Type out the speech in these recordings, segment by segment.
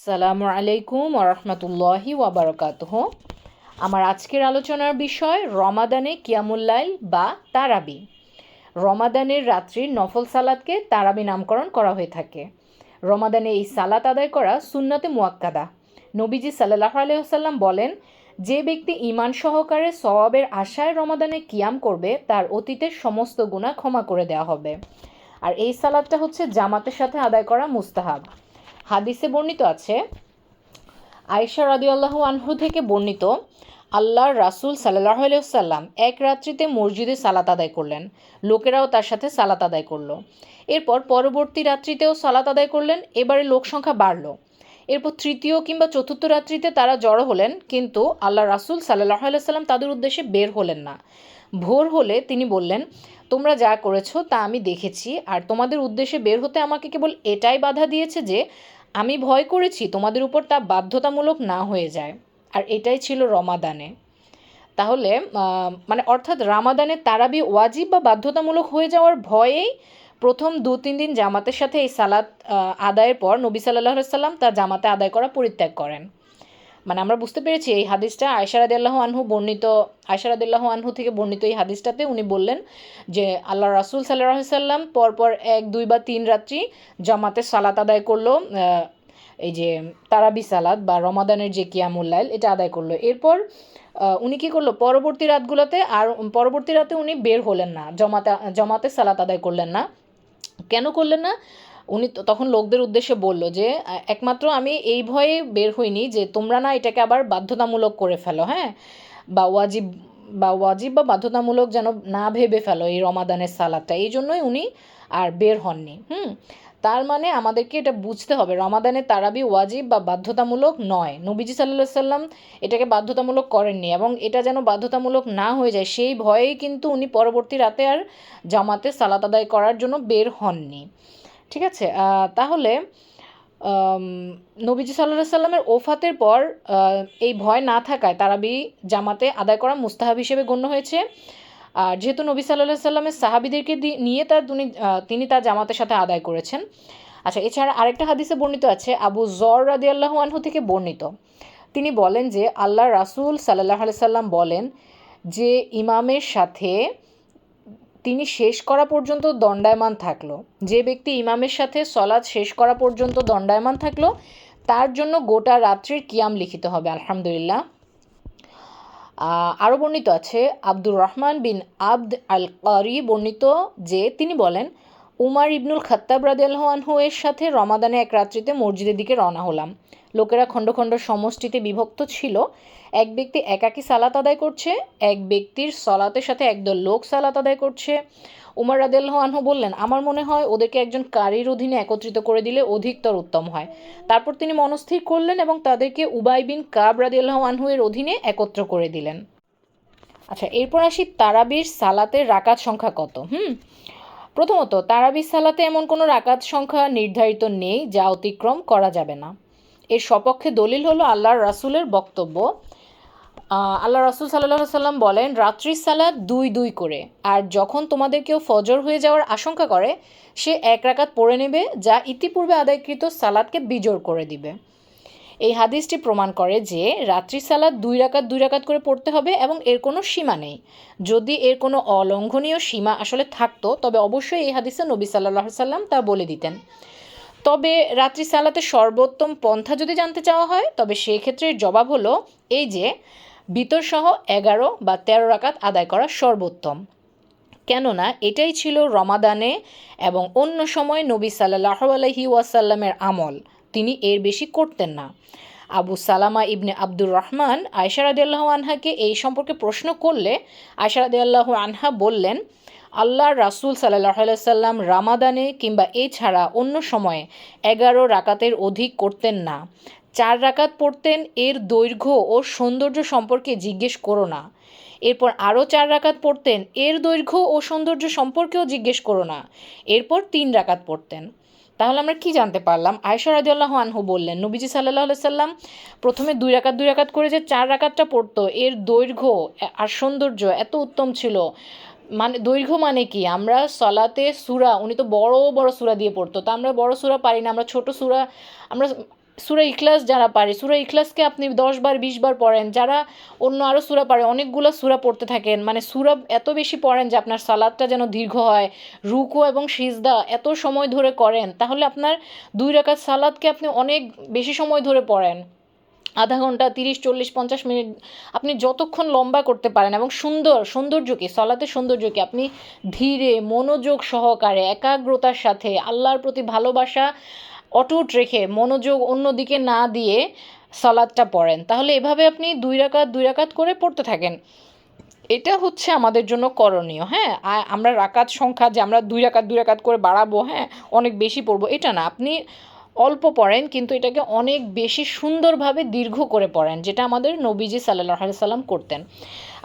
আসসালামু আলাইকুম ওরহমতুল্লাহি ওয়াবারাকাতুহ। আমার আজকের আলোচনার বিষয় রমাদানে কিয়ামুল লাইল বা তারাবি। রমাদানের রাত্রির নফল সালাতকে তারাবি নামকরণ করা হয়ে থাকে। রমাদানে এই সালাত আদায় করা সুন্নতে মুয়াক্কাদা। নবীজি সাল্লাল্লাহু আলাইহি ওয়াসাল্লাম বলেন, যে ব্যক্তি ঈমান সহকারে সওয়াবের আশায় রমাদানে কিয়াম করবে তার অতীতের সমস্ত গুনাহ ক্ষমা করে দেওয়া হবে। আর এই সালাতটা হচ্ছে জামাতের সাথে আদায় করা মুস্তাহাব। হাদিসে বর্ণিত আছে, আয়েশা রাদিয়াল্লাহু আনহু থেকে বর্ণিত, আল্লাহর রাসূল সাল্লাল্লাহু আলাইহি ওয়াসাল্লাম এক রাত্রিতে মসজিদে সালাত আদায় করলেন। লোকেরাও তার সাথে সালাত আদায় করলো। এরপর পরবর্তী রাত্রিতেও সালাত আদায় করলেন। এবারে লোক সংখ্যা বাড়লো। এরপর তৃতীয় কিংবা চতুর্থ রাত্রিতে তারা জড়ো হলেন, কিন্তু আল্লাহ রাসূল সাল্লাল্লাহু আলাইহি ওয়াসাল্লাম তাদের উদ্দেশ্যে বের হলেন না। ভোর হলে তিনি বললেন, তোমরা যা করেছো তা আমি দেখেছি, আর তোমাদের উদ্দেশ্যে বের হতে আমাকে কেবল এটাই বাধা দিয়েছে যে আমি ভয় করেছি তোমাদের উপর তা বাধ্যতামূলক না হয়ে যায়। আর এটাই ছিল রমাদানে। তাহলে অর্থাৎ রামাদানে তারাবি ওয়াজিব বা বাধ্যতামূলক হয়ে যাওয়ার ভয়েই প্রথম 2-3 দিন জামাতের সাথে এই সালাত আদায়ের পর নবী সাল্লাল্লাহু আলাইহি সাল্লাম তার জামাতে আদায় করা পরিত্যাগ করেন। আমরা বুঝতে পেরেছি এই হাদিসটা আয়েশা রাদিয়াল্লাহু আনহু থেকে বর্ণিত এই হাদিসটাতে উনি বললেন যে আল্লাহ রাসূল সাল্লাল্লাহু আলাইহি সাল্লাম পরপর 1, 2 বা 3 রাত্রি জামাতে সালাত আদায় করলো, এই যে তারাবি সালাত বা রমাদানের যে কিয়ামুল লাইল এটা আদায় করলো। এরপর উনি কী করলো, পরবর্তী রাতে উনি বের হলেন না, জমাতে সালাত আদায় করলেন না। কেন করলেন না? উনি তখন লোকদের উদ্দেশ্যে বলল যে একমাত্র আমি এই ভয়ে বের হইনি যে তোমরা না এটাকে আবার বাধ্যতামূলক করে ফেলো, হ্যাঁ, বা ওয়াজিব বা বাধ্যতামূলক যেন না ভেবে ফেলো এই রমাদানের সালাদটা, এই জন্যই উনি আর বের হননি। তার মানে আমাদেরকে এটা বুঝতে হবে, রমাদানের তারাবি ওয়াজিব বা বাধ্যতামূলক নয়। নবীজি সাল্লাল্লাহু আলাইহি সাল্লাম এটাকে বাধ্যতামূলক করেননি, এবং এটা যেন বাধ্যতামূলক না হয়ে যায় সেই ভয়েই কিন্তু উনি পরবর্তী রাতে আর জামাতে সালাত আদায় করার জন্য বের হননি। ঠিক আছে, তাহলে নবীজি সাল্লাল্লাহু আলাইহি সাল্লামের ওফাতের পর এই ভয় না থাকায় তারাবি জামাতে আদায় করা মুস্তাহাব হিসেবে গণ্য হয়েছে। আর যেহেতু নবী সাল্লাল্লাহু আলাইহি সাল্লামের সাহাবীদেরকে নিয়ে তিনি তার জামাতের সাথে আদায় করেছেন। আচ্ছা, এছাড়া আরেকটা হাদিসে বর্ণিত আছে, আবু যর রাদিয়াল্লাহু আনহু থেকে বর্ণিত, তিনি বলেন যে আল্লাহর রাসূল সাল্লাল্লাহু আলাইহি সাল্লাম বলেন যে ইমামের সাথে তিনি শেষ করা পর্যন্ত দণ্ডায়মান থাকলো, যে ব্যক্তি ইমামের সাথে সলাৎ শেষ করা পর্যন্ত দণ্ডায়মান থাকলো তার জন্য গোটা রাত্রির কিয়াম লিখিত হবে। আলহামদুলিল্লাহ। আরও বর্ণিত আছে, আব্দুর রহমান বিন আবদ আল কারি বর্ণিত যে তিনি বলেন, উমার ইবনুল খাত্তাব রাদিয়াল্লাহু আনহু এর সাথে রমাদানে এক রাত্রিতে মসজিদের দিকে রওনা হলাম। লোকেরা খণ্ড খণ্ড সমষ্টিতে বিভক্ত ছিল। এক ব্যক্তি একাকী সালাত আদায় করছে, এক ব্যক্তির সলাতের সাথে একদল লোক সালাত আদায় করছে। উমর রাদিয়াল্লাহু আনহু বললেন, আমার মনে হয় ওদেরকে একজন কারীর অধীনে একত্রিত করে দিলে অধিকতর উত্তম হয়। তারপর তিনি মনস্থির করলেন এবং তাদেরকে উবাই বিন কাব রাদিয়াল্লাহু আনহু এর অধীনে একত্র করে দিলেন। আচ্ছা, এরপর আসি তারাবির সালাতের রাকাত সংখ্যা কত। প্রথমত, তারাবির সালাতে এমন কোনো রাকাত সংখ্যা নির্ধারিত নেই যা অতিক্রম করা যাবে না। এর সপক্ষে দলিল হলো আল্লাহর রাসূলের বক্তব্য। আল্লাহ রাসূল সাল্লাল্লাহু আলাইহি সাল্লাম বলেন, রাত্রির সালাত 2 করে, আর যখন তোমাদের কেউ ফজর হয়ে যাওয়ার আশঙ্কা করে সে 1 রাকাত পড়ে নেবে, যা ইতিপূর্বে আদায়কৃত সালাতকে বিজোড় করে দিবে। এই হাদিসটি প্রমাণ করে যে রাত্রি সালাত 2 রাকাত করে পড়তে হবে এবং এর কোনো সীমা নেই। যদি এর কোনো অলঙ্ঘনীয় সীমা আসলে থাকতো তবে অবশ্যই এই হাদিসে নবী সাল্লাল্লাহু আলাইহি সাল্লাম তা বলে দিতেন। তবে রাত্রি সালাতের সর্বোত্তম পন্থা যদি জানতে চাওয়া হয় তবে সেই ক্ষেত্রে জবাব হলো এই যে বিতরসহ 11 বা 13 রাকাত আদায় করা সর্বোত্তম। কেননা এটাই ছিল রমাদানে এবং অন্য সময় নবী সাল্লাল্লাহু আলাইহি ওয়াসাল্লামের আমল, তিনি এর বেশি করতেন না। আবু সালামা ইবনে আব্দুর রহমান আয়েশা রাদিয়াল্লাহু আনহাকে এই সম্পর্কে প্রশ্ন করলে আয়েশা রাদিয়াল্লাহু আনহা বললেন, আল্লাহর রাসূল সাল্লাল্লাহু আলাইহি সাল্লাম রামাদানে কিংবা এছাড়া অন্য সময়ে 11 রাকাতের অধিক করতেন না। 4 রাকাত পড়তেন, এর দৈর্ঘ্য ও সৌন্দর্য সম্পর্কে জিজ্ঞেস করো না। এরপর আরও 4 রাকাত পড়তেন, এর দৈর্ঘ্য ও সৌন্দর্য সম্পর্কেও জিজ্ঞেস করো না। এরপর 3 রাকাত পড়তেন। তাহলে আমরা কি জানতে পারলাম? আয়েশা রাদিয়াল্লাহু আনহু বললেন, নবীজি সাল্লাল্লাহু আলাইহি সাল্লাম প্রথমে 2 রাকাত করে যে 4 রাকাতটা পড়তো, এর দৈর্ঘ্য আর সৌন্দর্য এত উত্তম ছিল। দৈর্ঘ্য মানে কি, আমরা সলাতে সূরা, উনি তো বড় বড় সূরা দিয়ে পড়তো, তা আমরা বড় সূরা পারি না, আমরা ছোট সূরা, আমরা সূরা ইখলাস যারা পারে, সূরা ইখলাসকে আপনি 10 বার 20 বার পড়েন, যারা অন্য আরও সূরা পারে অনেকগুলো সূরা পড়তে থাকেন, মানে সূরা এত বেশি পড়েন যে আপনার সালাতটা যেন দীর্ঘ হয়, রুকু এবং সিজদা এত সময় ধরে করেন, তাহলে আপনার 2 রাকাত সালাতকে আপনি অনেক বেশি সময় ধরে পড়েন, আধা ঘন্টা, 30 40 50 মিনিট, আপনি যতক্ষণ লম্বা করতে পারেন, এবং সৌন্দর্য কি সলাতের সৌন্দর্য কি, আপনি ধীরে মনোযোগ সহকারে একাগ্রতার সাথে আল্লাহর প্রতি ভালোবাসা অটুট রেখে মনোযোগ অন্যদিকে না দিয়ে সালাদটা পড়েন, তাহলে এভাবে আপনি 2 রাকাত করে পড়তে থাকেন। এটা হচ্ছে আমাদের জন্য করণীয়। হ্যাঁ, আমরা রাকাত সংখ্যা যে আমরা 2 রাকাত করে বাড়াবো, হ্যাঁ অনেক বেশি পড়বো, এটা না, আপনি অল্প পড়েন কিন্তু এটাকে অনেক বেশি সুন্দরভাবে দীর্ঘ করে পড়েন, যেটা আমাদের নবীজি সাল্লাল্লাহু আলাইহি সাল্লাম করতেন।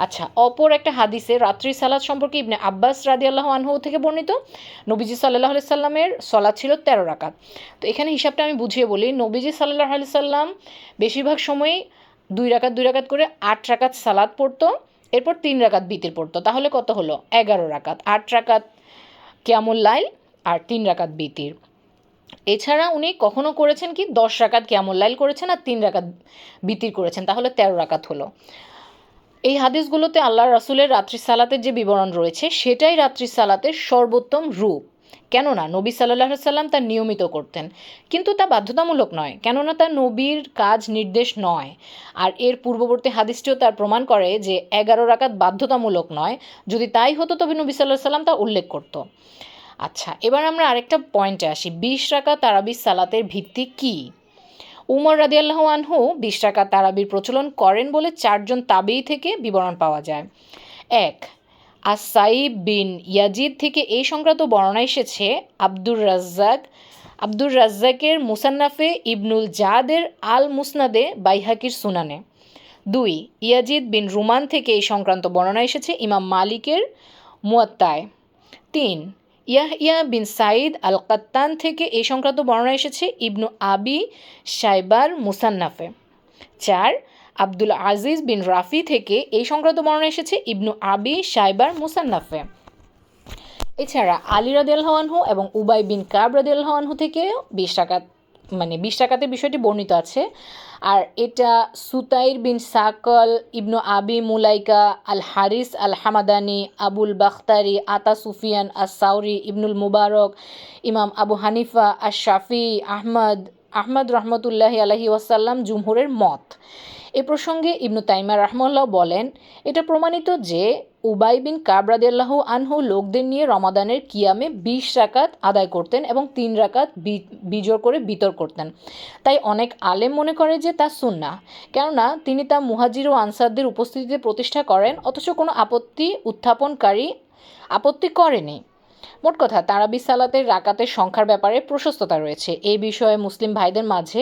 আচ্ছা, অপর একটা হাদিসে রাত্রি সালাত সম্পর্কে ইবনে আব্বাস রাদিয়াল্লাহু আনহু থেকে বর্ণিত, নবীজি সাল্লাল্লাহু আলাইহি সাল্লামের সালাত ছিল 13 রাকাত। তো এখানে হিসাবটা আমি বুঝিয়ে বলি, নবীজি সাল্লাল্লাহু আলাইহি সাল্লাম বেশিরভাগ সময়ই 2 রাকাত করে 8 রাকাত সালাত পড়তো, এরপর 3 রাকাত বিতির পড়তো, তাহলে কত হলো 11 রাকাত, 8 রাকাত কিয়ামুল লাইল আর 3 রাকাত বিতির। এছাড়া উনি কখনো করেছেন কি 10 রাকাত কিয়ামুল লাইল করেছেন আর 3 রাকাত বিতির করেছেন, তাহলে 13 রাকাত হলো। এই হাদিসগুলোতে আল্লাহ রাসূলের রাত্রি সালাতের যে বিবরণ রয়েছে সেটাই রাত্রি সালাতের সর্বোত্তম রূপ, কেননা নবী সাল্লাল্লাহু আলাইহি সাল্লাম তা নিয়মিত করতেন, কিন্তু তা বাধ্যতামূলক নয়, কেননা তা নবীর কাজ নির্দেশ নয়। আর এর পূর্ববর্তী হাদিসটিও তার প্রমাণ করে যে 11 রাকাত বাধ্যতামূলক নয়, যদি তাই হতো তবে নবী সাল্লাল্লাহু আলাইহি সাল্লাম তা উল্লেখ করত। আচ্ছা, এবার আমরা আরেকটা পয়েন্টে আসি, 20 রাকাত তারাবির সালাতের ভিত্তি কী? উমর রাদিয়াল্লাহু আনহু 20 রাকাত তারাবির প্রচলন করেন বলে 4 জন তাবেঈ থেকে বিবরণ পাওয়া যায়। 1, আস-সাইব বিন ইয়াজিদ থেকে এই সংক্রান্ত বর্ণনা এসেছে আব্দুর রাজ্জাকের মুসান্নাফে, ইবনুল জাদের আল মুসনাদে, বাইহাকির সুনানে। 2, ইয়াজিদ বিন রুমান থেকে এই সংক্রান্ত বর্ণনা এসেছে ইমাম মালিকের মুয়াত্তায়। 3, ইয়াহইয়া বিন সাইদ আল কাত্তান থেকে এই সংক্রান্ত বর্ণনা এসেছে ইবনু আবি শাইবার মুসান্নাফে। 4, আব্দুল আজিজ বিন রাফি থেকে এই সংক্রান্ত বর্ণনা এসেছে ইবনু আবি শাইবার মুসান্নাফে। এছাড়া আলী রাদিয়াল্লাহু আনহু এবং উবাই বিন কাব রাদিয়াল্লাহু আনহু থেকে 20 রাকাত, মানে 20 রাকাতের বিষয়টি বর্ণিত আছে। আর এটা সুতাইর বিন সাকল, ইবনু আবি মুলাইকা, আল হারিস আল হামাদানি, আবুল বাখতারি, আতা সুফিয়ান আস সাউরি, ইবনুল মুবারক, ইমাম আবু হানিফা, আশ শাফি, আহমদ রহমতুল্লাহি আলাইহি ওয়াসাল্লাম জুমহুরের মত। এ প্রসঙ্গে ইবনু তাইমিয়া রাহমাহুল্লাহ বলেন, এটা প্রমাণিত যে উবাই বিন কাব রাদিয়াল্লাহু আনহু লোকদের নিয়ে রমাদানের কিয়ামে 20 রাকাত আদায় করতেন এবং 3 রাকাত বিজোড় করে বিতর করতেন। তাই অনেক আলেম মনে করে যে তা সুন্নাহ, কেননা তিনি তা মুহাজির ও আনসারদের উপস্থিতিতে প্রতিষ্ঠা করেন, অথচ কোনো উত্থাপনকারী আপত্তি করেনি। মোট কথা, তারাবি সালাতের রাকাতের সংখ্যার ব্যাপারে প্রশস্ততা রয়েছে। এই বিষয়ে মুসলিম ভাইদের মাঝে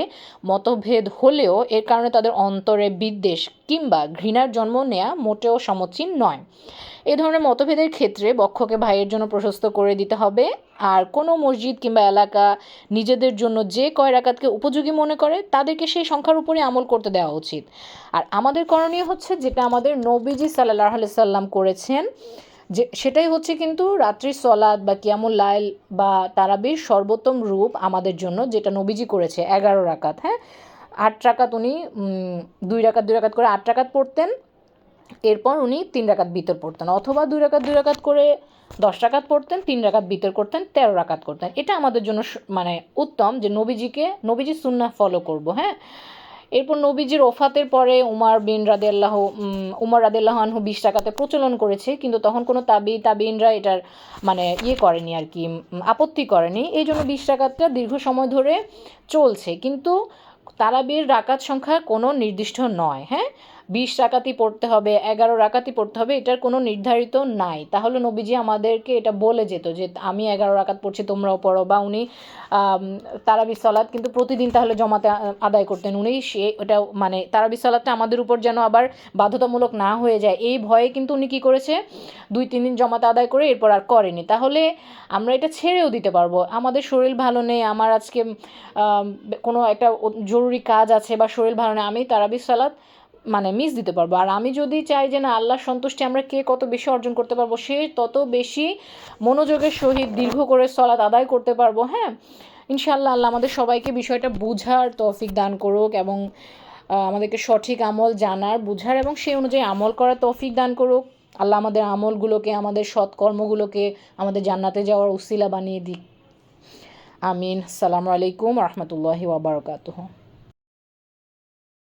মতভেদ হলেও এর কারণে তাদের অন্তরে বিদ্বেষ কিংবা ঘৃণার জন্ম নেওয়া মোটেও সমীচীন নয়। এ ধরনের মতভেদের ক্ষেত্রে বক্ষকে ভাইয়ের জন্য প্রশস্ত করে দিতে হবে, আর কোনো মসজিদ কিংবা এলাকা নিজেদের জন্য যে কয় রাকাতকে উপযোগী মনে করে তাদেরকে সেই সংখ্যার উপরে আমল করতে দেওয়া উচিত। আর আমাদের করণীয় হচ্ছে যেটা আমাদের নবীজি সাল্লাল্লাহু আলাইহি সাল্লাম করেছেন, যে সেটাই হচ্ছে কিন্তু রাত্রির সলাত বা কিয়ামুল লাইল বা তারাবির সর্বোত্তম রূপ আমাদের জন্য, যেটা নবীজি করেছে 11 রাকাত। হ্যাঁ, 8 রাকাত উনি 2 রাকাত করে 8 রাকাত পড়তেন, এরপর উনি 3 রাকাত বিতর পড়তেন, অথবা 2 রাকাত করে 10 রাকাত পড়তেন, 3 রাকাত বিতর করতেন, 13 রাকাত করতেন। এটা আমাদের জন্য মানে উত্তম, যে নবীজির সুন্নাহ ফলো করব। হ্যাঁ, এরপর নবীজির ওফাতের পরে উমর রাদিয়াল্লাহু আনহু 20 রাকাতে প্রচলন করেছে, কিন্তু তখন কোনো তাবিইনরা এটার মানে করেনি আর কি, আপত্তি করেনি, এই জন্য 20 রাকাতটা দীর্ঘ সময় ধরে চলছে। কিন্তু তারাবির রাকাত সংখ্যা কোনো নির্দিষ্ট নয়। হ্যাঁ, 20 রাকাতই পড়তে হবে, 11 রাকাতই পড়তে হবে, এটার কোনো নির্ধারিত নাই। তাহলে নবীজি আমাদেরকে এটা বলে যেত যে আমি 11 রাকাত পড়ছি, তোমরাও পড়ো, বা উনি তারাবি সালাত কিন্তু প্রতিদিন তাহলে জমাতে আদায় করতেন উনি, ওটা মানে তারাবি সালাতটা আমাদের উপর যেন আবার বাধ্যতামূলক না হয়ে যায় এই ভয়ে কিন্তু উনি কী করেছে, 2-3 দিন জমাতে আদায় করে এরপর আর করেনি। তাহলে আমরা এটা ছেড়েও দিতে পারবো, আমাদের শরীর ভালো নেই, আমার আজকে কোনো একটা জরুরি কাজ আছে বা শরীর ভালো নেই, আমি তারাবি সালাত মানে মিস দিতে পারবো। আর আমি যদি চাই যে না, আল্লাহর সন্তুষ্টি আমরা কে কত বেশি অর্জন করতে পারবো, সে তত বেশি মনোযোগের সহিত দীর্ঘ করে সালাত আদায় করতে পারবো। হ্যাঁ, ইনশাআল্লাহ আল্লাহ আমাদের সবাইকে বিষয়টা বুঝার তৌফিক দান করুক এবং আমাদেরকে সঠিক আমল জানার, বুঝার এবং সেই অনুযায়ী আমল করার তৌফিক দান করুক। আল্লাহ আমাদের আমলগুলোকে, আমাদের সৎকর্মগুলোকে আমাদের জান্নাতে যাওয়ার উসিলা বানিয়ে দিক। আমিন। আসসালামু আলাইকুম রহমতুল্লাহি ওয়া বারাকাতুহু।